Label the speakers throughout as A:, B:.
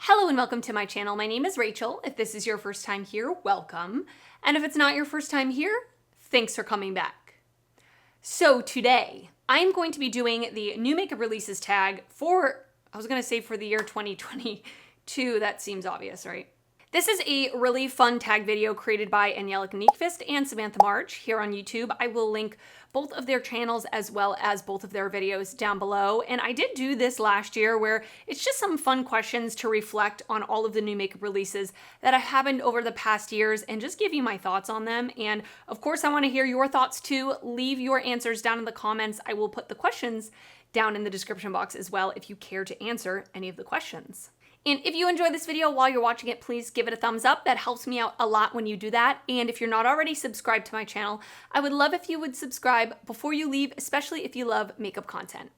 A: Hello and welcome to my channel. My name is Rachel. If this is your first time here, welcome. And if it's not your first time here, thanks for coming back. So today, I'm going to be doing the new makeup releases tag for, I was gonna say for the year 2022, that seems obvious, right? This is a really fun tag video created by Angelica Neekvist and Samantha March here on YouTube. I will link both of their channels as well as both of their videos down below. And I did do this last year where it's just some fun questions to reflect on all of the new makeup releases that have happened over the past years and just give you my thoughts on them. And of course, I want to hear your thoughts too. Leave your answers down in the comments. I will put the questions down in the description box as well if you care to answer any of the questions. And if you enjoy this video while you're watching it, please give it a thumbs up. That helps me out a lot when you do that. And if you're not already subscribed to my channel, I would love if you would subscribe before you leave, especially if you love makeup content.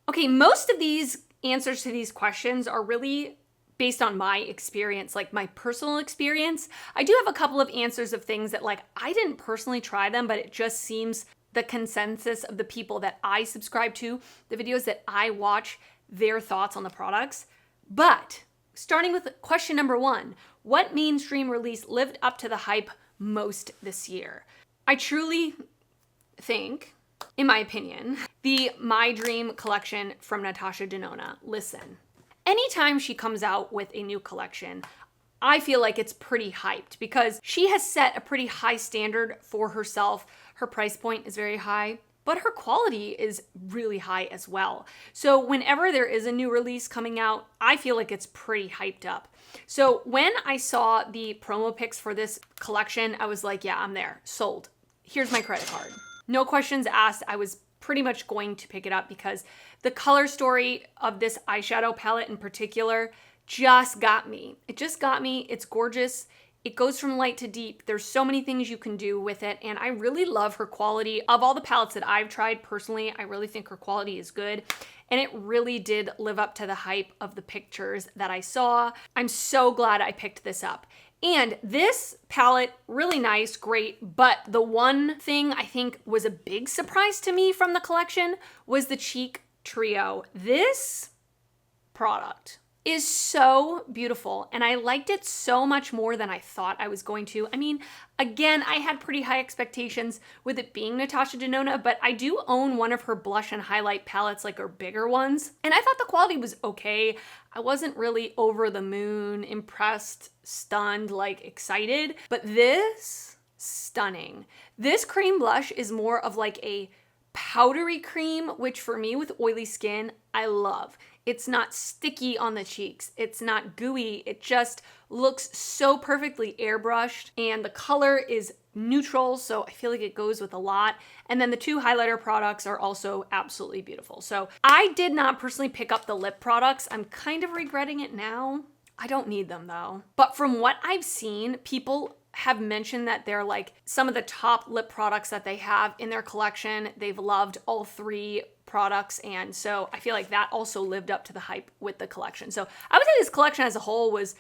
A: Okay, most of these answers to these questions are really based on my experience, like my personal experience. I do have a couple of answers of things that I didn't personally try them, but it just seems the consensus of the people that I subscribe to, the videos that I watch, their thoughts on the products. But starting with question number one, what mainstream release lived up to the hype most this year? I truly think, in my opinion, the My Dream collection from Natasha Denona. Listen, anytime she comes out with a new collection, I feel like it's pretty hyped because she has set a pretty high standard for herself. Her price point is very high, but her quality is really high as well. So whenever there is a new release coming out, I feel like it's pretty hyped up. So when I saw the promo pics for this collection, I was like, yeah, I'm there, sold. Here's my credit card. No questions asked. I was pretty much going to pick it up because the color story of this eyeshadow palette in particular just got me. It just got me. It's gorgeous. It goes from light to deep. There's so many things you can do with it, and I really love her quality. Of all the palettes that I've tried personally, I really think her quality is good, and it really did live up to the hype of the pictures that I saw. I'm so glad I picked this up. And this palette, really nice, great, but the one thing I think was a big surprise to me from the collection was the Cheek Trio. This product is so beautiful, and I liked it so much more than I thought I was going to. I mean, again, I had pretty high expectations with it being Natasha Denona, but I do own one of her blush and highlight palettes, like her bigger ones, and I thought the quality was okay. I wasn't really over the moon, impressed, stunned, excited, but this, stunning. This cream blush is more of like a powdery cream, which for me with oily skin, I love. It's not sticky on the cheeks. It's not gooey. It just looks so perfectly airbrushed, and the color is neutral, so I feel like it goes with a lot. And then the two highlighter products are also absolutely beautiful. So I did not personally pick up the lip products. I'm kind of regretting it now. I don't need them though. But from what I've seen, people have mentioned that they're some of the top lip products that they have in their collection. They've loved all three products, and so I feel like that also lived up to the hype with the collection. So I would say this collection as a whole was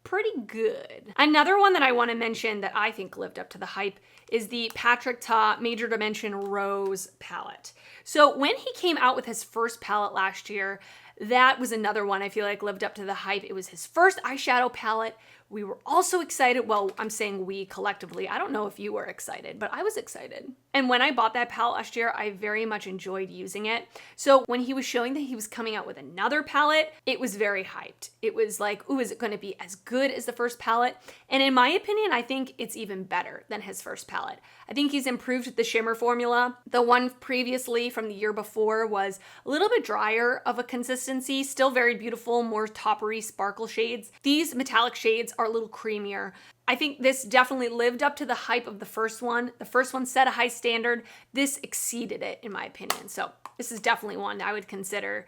A: pretty good. Another one that I want to mention that I think lived up to the hype is the Patrick Ta Major Dimension Rose palette. So when he came out with his first palette last year, that was another one I feel like lived up to the hype. It was his first eyeshadow palette. We were also excited. Well, I'm saying we collectively. I don't know if you were excited, but I was excited. And when I bought that palette last year, I very much enjoyed using it. So when he was showing that he was coming out with another palette, it was very hyped. It was like, ooh, is it going to be as good as the first palette? And in my opinion, I think it's even better than his first palette. I think he's improved the shimmer formula. The one previously from the year before was a little bit drier of a consistency, still very beautiful, more toppery sparkle shades. These metallic shades are a little creamier. I think this definitely lived up to the hype of the first one. The first one set a high standard. This exceeded it, in my opinion. So this is definitely one I would consider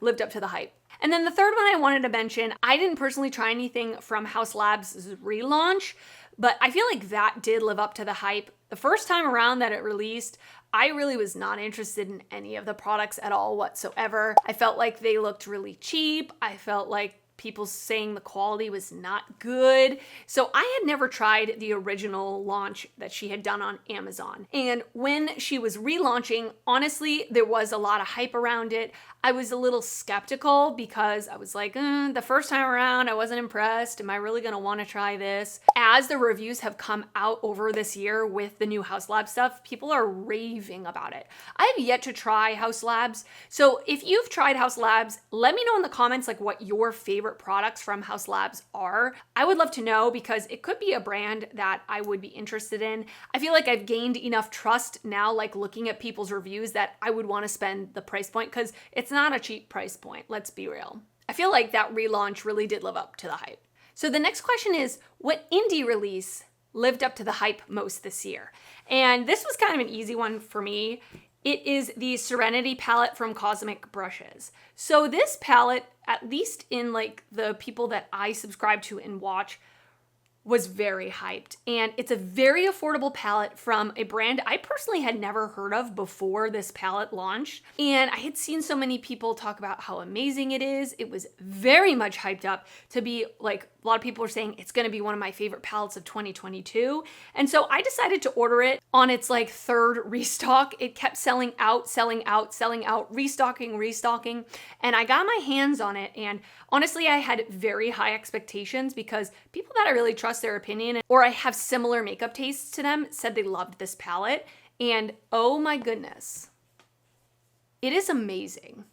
A: lived up to the hype. And then the third one I wanted to mention, I didn't personally try anything from Haus Labs' relaunch, but I feel like that did live up to the hype. The first time around that it released, I really was not interested in any of the products at all whatsoever. I felt like they looked really cheap. I felt like people saying the quality was not good. So I had never tried the original launch that she had done on Amazon. And when she was relaunching, honestly, there was a lot of hype around it. I was a little skeptical because I was like, the first time around, I wasn't impressed. Am I really gonna wanna try this? As the reviews have come out over this year with the new Haus Lab stuff, people are raving about it. I have yet to try Haus Labs. So if you've tried Haus Labs, let me know in the comments like what your favorite products from Haus Labs are. I would love to know because it could be a brand that I would be interested in. I feel like I've gained enough trust now, like looking at people's reviews, that I would want to spend the price point because it's not a cheap price point, let's be real. I feel like that relaunch really did live up to the hype. So the next question is, what indie release lived up to the hype most this year? And this was kind of an easy one for me. It is the Serenity palette from Cosmic Brushes. So this palette, at least in like the people that I subscribe to and watch, was very hyped. And it's a very affordable palette from a brand I personally had never heard of before this palette launched. And I had seen so many people talk about how amazing it is. It was very much hyped up to be like, a lot of people are saying it's gonna be one of my favorite palettes of 2022. And so I decided to order it on its like third restock. It kept selling out, restocking. And I got my hands on it. And honestly, I had very high expectations because people that I really trust their opinion or I have similar makeup tastes to them said they loved this palette. And oh my goodness, it is amazing.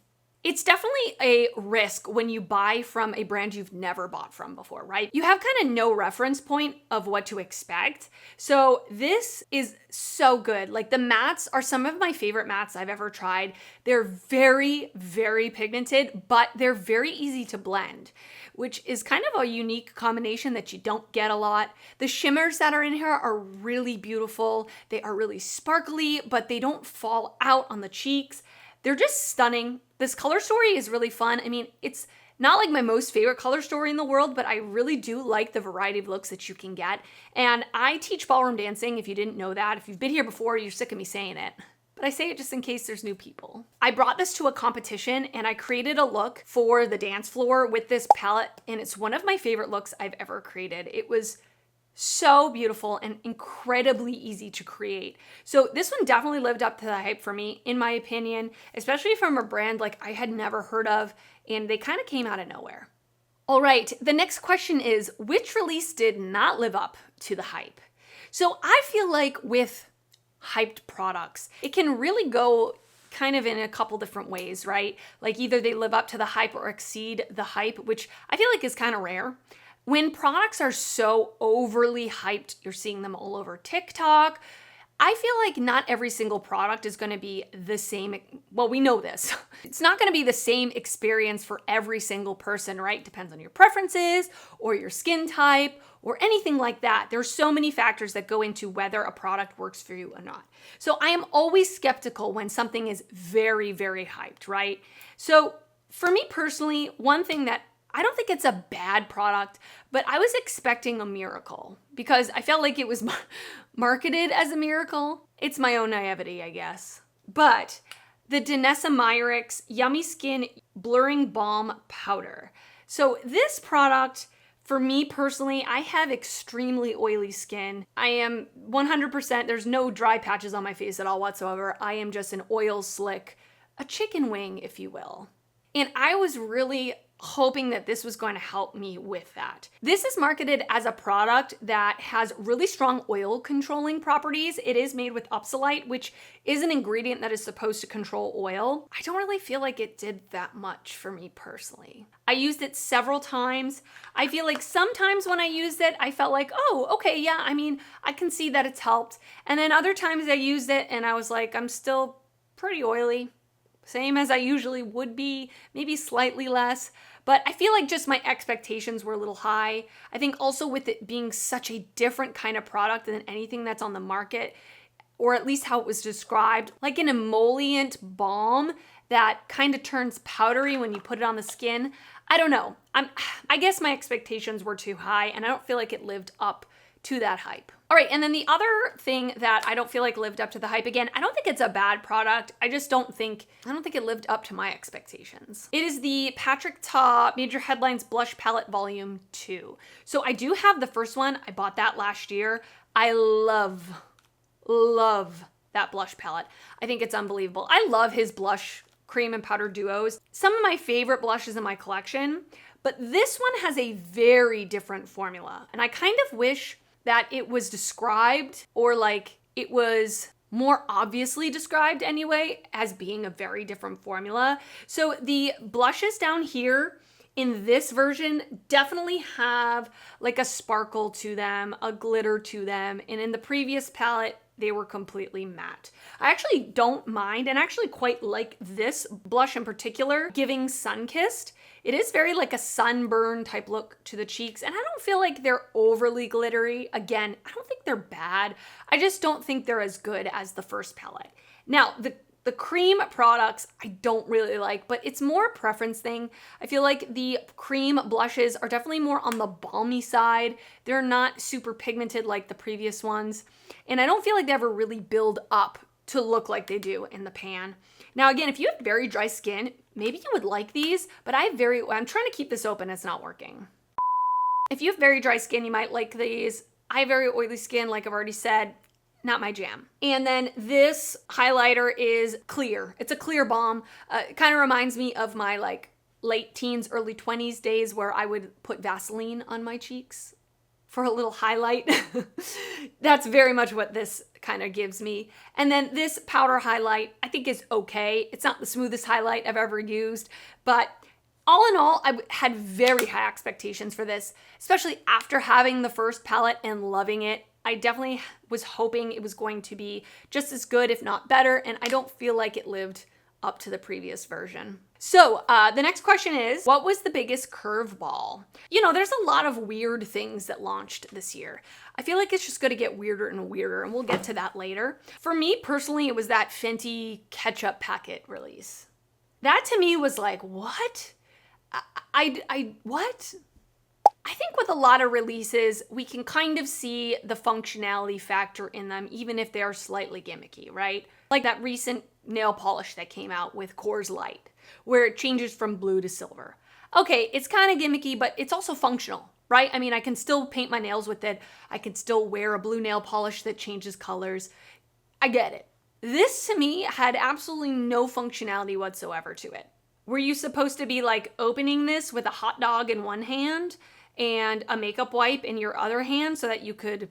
A: It's definitely a risk when you buy from a brand you've never bought from before, right? You have kind of no reference point of what to expect. So this is so good. Like the mattes are some of my favorite mattes I've ever tried. They're very, very pigmented, but they're very easy to blend, which is kind of a unique combination that you don't get a lot. The shimmers that are in here are really beautiful. They are really sparkly, but they don't fall out on the cheeks. They're just stunning. This color story is really fun. I mean, it's not like my most favorite color story in the world, but I really do like the variety of looks that you can get. And I teach ballroom dancing, if you didn't know that. If you've been here before, you're sick of me saying it. But I say it just in case there's new people. I brought this to a competition and I created a look for the dance floor with this palette, and it's one of my favorite looks I've ever created. It was so beautiful and incredibly easy to create. So this one definitely lived up to the hype for me, in my opinion, especially from a brand like I had never heard of, and they kind of came out of nowhere. All right, the next question is, which release did not live up to the hype? So I feel like with hyped products, it can really go kind of in a couple different ways, right? Like either they live up to the hype or exceed the hype, which I feel like is kind of rare. When products are so overly hyped, you're seeing them all over TikTok. I feel like not every single product is going to be the same. Well, we know this. It's not going to be the same experience for every single person, right? Depends on your preferences or your skin type or anything like that. There's so many factors that go into whether a product works for you or not. So I am always skeptical when something is very, very hyped, right? So for me personally, one thing that I don't think it's a bad product, but I was expecting a miracle because I felt like it was marketed as a miracle. It's my own naivety, I guess. But the Danessa Myricks Yummy Skin Blurring Balm Powder. So this product, for me personally, I have extremely oily skin. I am 100%, there's no dry patches on my face at all whatsoever. I am just an oil slick, a chicken wing, if you will. And I was really hoping that this was going to help me with that. This is marketed as a product that has really strong oil controlling properties. It is made with Upsolite, which is an ingredient that is supposed to control oil. I don't really feel like it did that much for me personally. I used it several times. I feel like sometimes when I used it, I felt like, oh, okay, yeah, I mean, I can see that it's helped. And then other times I used it and I was like, I'm still pretty oily. Same as I usually would be, maybe slightly less. But I feel like just my expectations were a little high. I think also with it being such a different kind of product than anything that's on the market, or at least how it was described, like an emollient balm that kind of turns powdery when you put it on the skin. I don't know. I guess my expectations were too high and I don't feel like it lived up to that hype. All right, and then the other thing that I don't feel like lived up to the hype, again, I don't think it's a bad product. I don't think it lived up to my expectations. It is the Patrick Ta Major Headlines Blush Palette Volume 2. So I do have the first one. I bought that last year. I love that blush palette. I think it's unbelievable. I love his blush cream and powder duos. Some of my favorite blushes in my collection, but this one has a very different formula. And I kind of wish that it was described, or like it was more obviously described anyway, as being a very different formula. So the blushes down here in this version definitely have like a sparkle to them, a glitter to them. And in the previous palette, they were completely matte. I actually don't mind, and actually quite like this blush in particular, giving Sun-Kissed. It is very like a sunburn type look to the cheeks, and I don't feel like they're overly glittery. Again, I don't think they're bad. I just don't think they're as good as the first palette. Now, the cream products I don't really like, but it's more a preference thing. I feel like the cream blushes are definitely more on the balmy side. They're not super pigmented like the previous ones. And I don't feel like they ever really build up to look like they do in the pan. Now, again, if you have very dry skin, maybe you would like these, but I'm trying to keep this open, it's not working. If you have very dry skin, you might like these. I have very oily skin, like I've already said. Not my jam. And then this highlighter is clear. It's a clear balm. It kind of reminds me of my like late teens, early 20s days where I would put Vaseline on my cheeks for a little highlight. That's very much what this kind of gives me. And then this powder highlight I think is okay. It's not the smoothest highlight I've ever used, but all in all, I had very high expectations for this, especially after having the first palette and loving it. I definitely was hoping it was going to be just as good, if not better, and I don't feel like it lived up to the previous version. So the next question is, what was the biggest curveball? You know, there's a lot of weird things that launched this year. I feel like it's just going to get weirder and weirder, and we'll get to that later. For me personally, it was that Fenty ketchup packet release. That to me was like, what? What? I think with a lot of releases, we can kind of see the functionality factor in them, even if they are slightly gimmicky, right? Like that recent nail polish that came out with Coors Light, where it changes from blue to silver. Okay, it's kind of gimmicky, but it's also functional, right? I mean, I can still paint my nails with it. I can still wear a blue nail polish that changes colors. I get it. This, to me, had absolutely no functionality whatsoever to it. Were you supposed to be like opening this with a hot dog in one hand and a makeup wipe in your other hand so that you could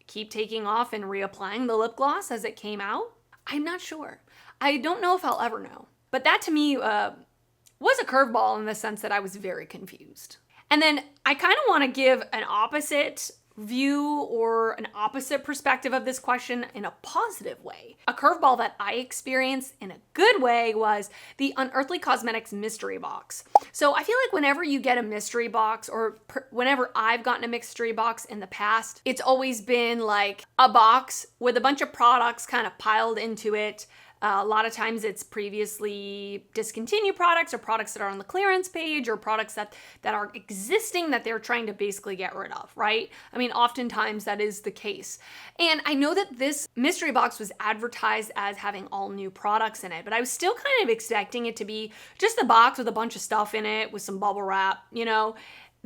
A: keep taking off and reapplying the lip gloss as it came out? I'm not sure. I don't know if I'll ever know. But that to me was a curveball in the sense that I was very confused. And then I kind of want to give an opposite view or an opposite perspective of this question in a positive way. A curveball that I experienced in a good way was the Unearthly Cosmetics mystery box. So I feel like whenever you get a mystery box, or whenever I've gotten a mystery box in the past, it's always been like a box with a bunch of products kind of piled into it. A lot of times it's previously discontinued products, or products that are on the clearance page, or products that are existing that they're trying to basically get rid of, right? I mean, oftentimes that is the case. And I know that this mystery box was advertised as having all new products in it, but I was still kind of expecting it to be just a box with a bunch of stuff in it with some bubble wrap, you know?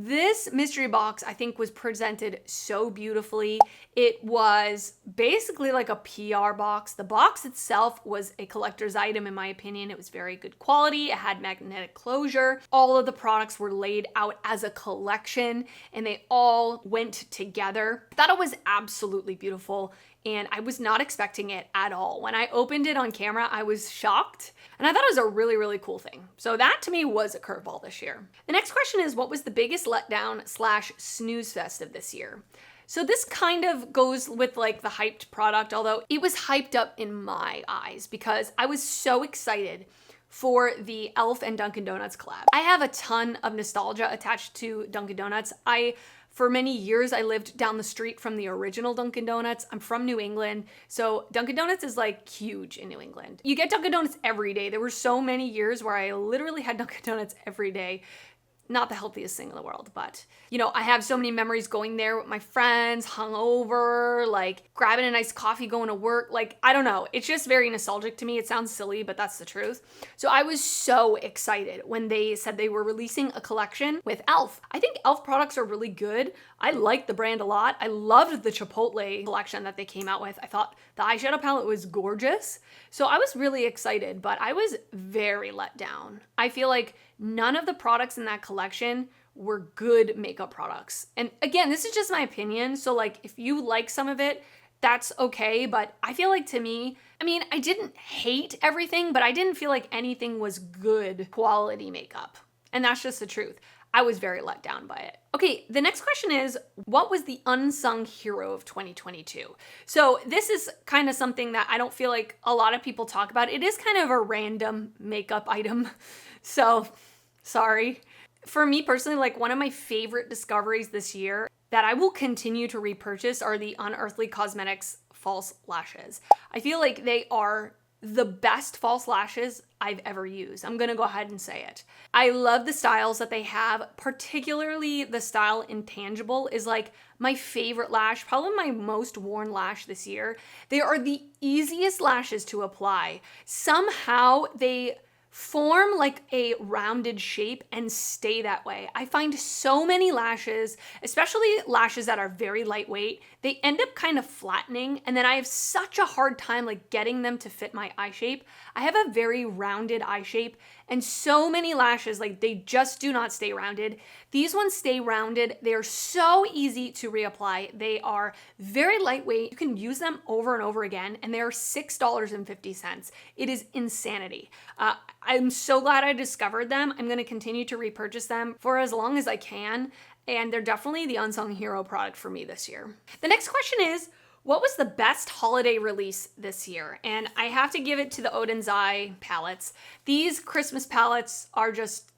A: This mystery box, I think, was presented so beautifully. It was basically like a PR box. The box itself was a collector's item, in my opinion. It was very good quality. It had magnetic closure. All of the products were laid out as a collection, and they all went together. I thought it was absolutely beautiful, and I was not expecting it at all. When I opened it on camera, I was shocked, and I thought it was a really, really cool thing. So that to me was a curveball this year. The next question is, what was the biggest letdown / snoozefest of this year? So this kind of goes with like the hyped product, although it was hyped up in my eyes because I was so excited for the Elf and Dunkin' Donuts collab. I have a ton of nostalgia attached to Dunkin' Donuts. For many years, I lived down the street from the original Dunkin' Donuts. I'm from New England, so Dunkin' Donuts is like huge in New England. You get Dunkin' Donuts every day. There were so many years where I literally had Dunkin' Donuts every day. not the healthiest thing in the world, but you know, I have so many memories going there with my friends, hungover, like grabbing a nice coffee, going to work. Like, I don't know. It's just very nostalgic to me. It sounds silly, but that's the truth. So I was so excited when they said they were releasing a collection with e.l.f. I think e.l.f. products are really good. I like the brand a lot. I loved the Chipotle collection that they came out with. I thought the eyeshadow palette was gorgeous. So I was really excited, but I was very let down. I feel like none of the products in that collection were good makeup products. And again, this is just my opinion. So like, if you like some of it, that's okay. But I feel like, to me, I mean, I didn't hate everything, but I didn't feel like anything was good quality makeup. And that's just the truth. I was very let down by it. Okay, the next question is, what was the unsung hero of 2022? So this is kind of something that I don't feel like a lot of people talk about. It is kind of a random makeup item. So sorry. For me personally, like, one of my favorite discoveries this year that I will continue to repurchase are the Unearthly Cosmetics false lashes. I feel like they are the best false lashes I've ever used. I'm gonna go ahead and say it. I love the styles that they have, particularly the style Intangible is like my favorite lash, probably my most worn lash this year. They are the easiest lashes to apply. Somehow they form like a rounded shape and stay that way. I find so many lashes, especially lashes that are very lightweight, they end up kind of flattening, and then I have such a hard time like getting them to fit my eye shape. I have a very rounded eye shape, and so many lashes, like, they just do not stay rounded. These ones stay rounded. They're so easy to reapply. They are very lightweight. You can use them over and over again, and they're $6.50. It is insanity. I'm so glad I discovered them. I'm going to continue to repurchase them for as long as I can, and they're definitely the unsung hero product for me this year. The next question is, what was the best holiday release this year? And I have to give it to the Odin's Eye palettes. These Christmas palettes are just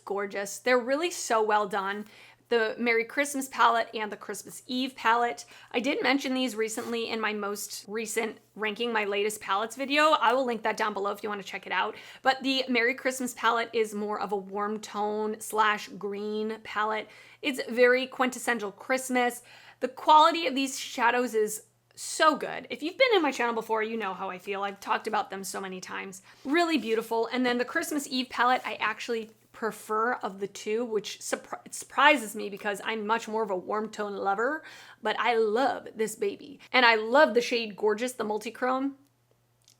A: gorgeous. They're really so well done. The Merry Christmas palette and the Christmas Eve palette. I did mention these recently in my most recent ranking my latest palettes video. I will link that down below if you want to check it out. But the Merry Christmas palette is more of a warm tone / green palette. It's very quintessential Christmas. The quality of these shadows is so good. If you've been in my channel before, you know how I feel. I've talked about them so many times. Really beautiful. And then the Christmas Eve palette, I actually prefer of the two, which surprises me because I'm much more of a warm tone lover, but I love this baby. And I love the shade Gorgeous, the multi-chrome.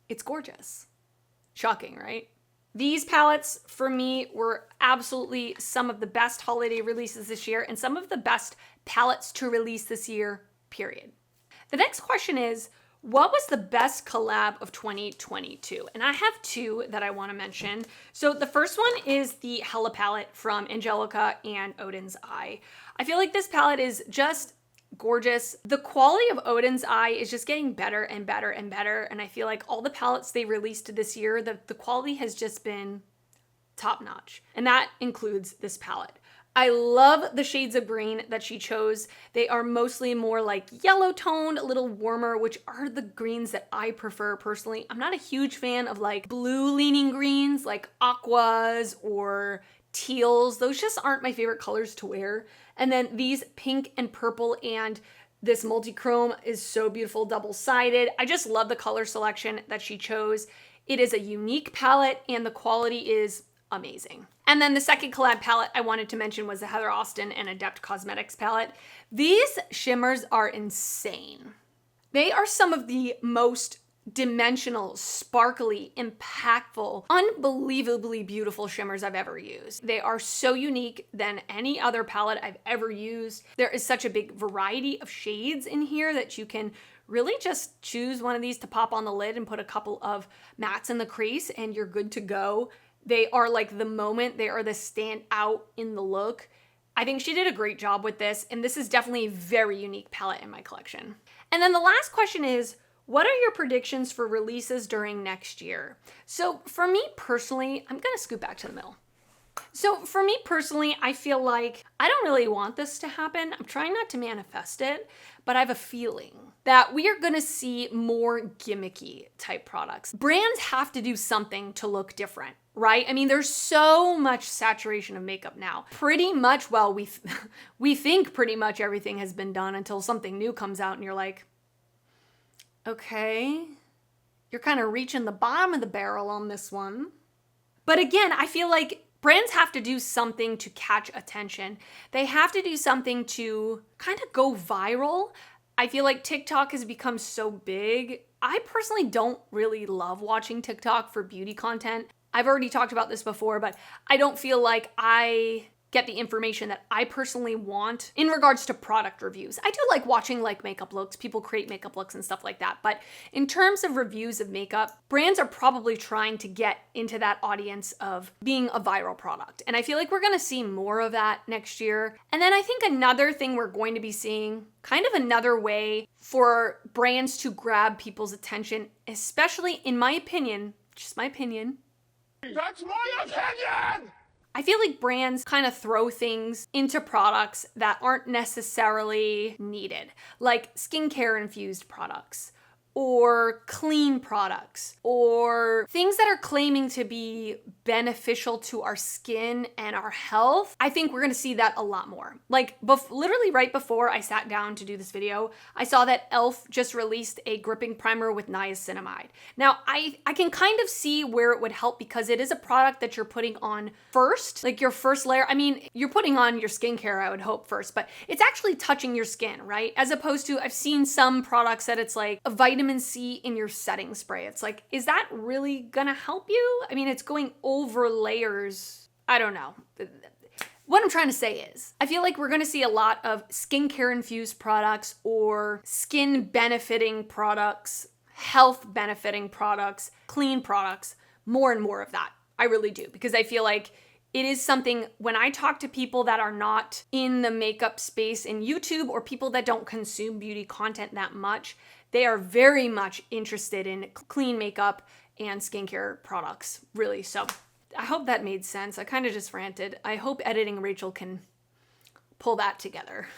A: It's gorgeous. Shocking, right? These palettes for me were absolutely some of the best holiday releases this year and some of the best palettes to release this year, period. The next question is, what was the best collab of 2022? And I have two that I want to mention. So the first one is the Hella palette from Angelica and Odin's Eye. I feel like this palette is just gorgeous. The quality of Odin's Eye is just getting better and better and better. And I feel like all the palettes they released this year, the quality has just been top notch. And that includes this palette. I love the shades of green that she chose. They are mostly more like yellow toned, a little warmer, which are the greens that I prefer personally. I'm not a huge fan of like blue leaning greens like aquas or teals. Those just aren't my favorite colors to wear. And then these pink and purple and this multi-chrome is so beautiful, double-sided. I just love the color selection that she chose. It is a unique palette and the quality is amazing. And then the second collab palette I wanted to mention was the Heather Austin and Adept Cosmetics palette. These shimmers are insane. They are some of the most dimensional, sparkly, impactful, unbelievably beautiful shimmers I've ever used. They are so unique than any other palette I've ever used. There is such a big variety of shades in here that you can really just choose one of these to pop on the lid and put a couple of mattes in the crease and you're good to go. They are like the moment, they are the stand out in the look. I think she did a great job with this, and this is definitely a very unique palette in my collection. And then the last question is, what are your predictions for releases during next year? So for me personally, I'm gonna scoot back to the middle. So for me personally, I feel like I don't really want this to happen. I'm trying not to manifest it, but I have a feeling that we are gonna see more gimmicky type products. Brands have to do something to look different, right? I mean, there's so much saturation of makeup now. Pretty much, well, we think pretty much everything has been done until something new comes out and you're like, okay, you're kind of reaching the bottom of the barrel on this one. But again, I feel like brands have to do something to catch attention. They have to do something to kind of go viral. I feel like TikTok has become so big. I personally don't really love watching TikTok for beauty content. I've already talked about this before, but I don't feel like I get the information that I personally want in regards to product reviews. I do like watching like makeup looks, people create makeup looks and stuff like that. But in terms of reviews of makeup, brands are probably trying to get into that audience of being a viral product. And I feel like we're gonna see more of that next year. And then I think another thing we're going to be seeing, kind of another way for brands to grab people's attention, especially in my opinion, just my opinion.
B: That's my opinion!
A: I feel like brands kind of throw things into products that aren't necessarily needed, like skincare infused products or clean products or things that are claiming to be beneficial to our skin and our health. I think we're gonna see that a lot more. Like literally right before I sat down to do this video, I saw that e.l.f. just released a gripping primer with niacinamide. Now, I can kind of see where it would help because it is a product that you're putting on first, like your first layer. I mean, you're putting on your skincare, I would hope first, but it's actually touching your skin, right? As opposed to, I've seen some products that it's like a vitamin C in your setting spray. It's like, is that really gonna help you? I mean, it's going over layers. I don't know. What I'm trying to say is, I feel like we're gonna see a lot of skincare infused products or skin benefiting products, health benefiting products, clean products, more and more of that. I really do, because I feel like it is something when I talk to people that are not in the makeup space in YouTube or people that don't consume beauty content that much, they are very much interested in clean makeup and skincare products, really. So I hope that made sense. I kind of just ranted. I hope editing Rachel can pull that together.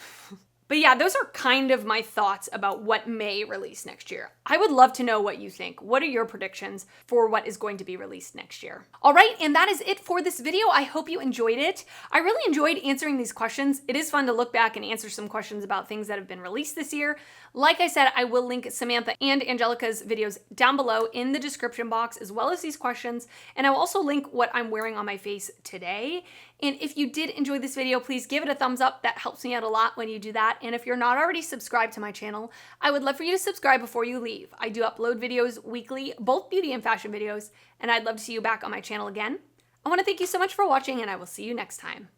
A: But yeah, those are kind of my thoughts about what may release next year. I would love to know what you think. What are your predictions for what is going to be released next year? All right, and that is it for this video. I hope you enjoyed it. I really enjoyed answering these questions. It is fun to look back and answer some questions about things that have been released this year. Like I said, I will link Samantha and Angelica's videos down below in the description box, as well as these questions. And I will also link what I'm wearing on my face today. And if you did enjoy this video, please give it a thumbs up. That helps me out a lot when you do that. And if you're not already subscribed to my channel, I would love for you to subscribe before you leave. I do upload videos weekly, both beauty and fashion videos, and I'd love to see you back on my channel again. I want to thank you so much for watching, and I will see you next time.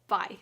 A: Bye.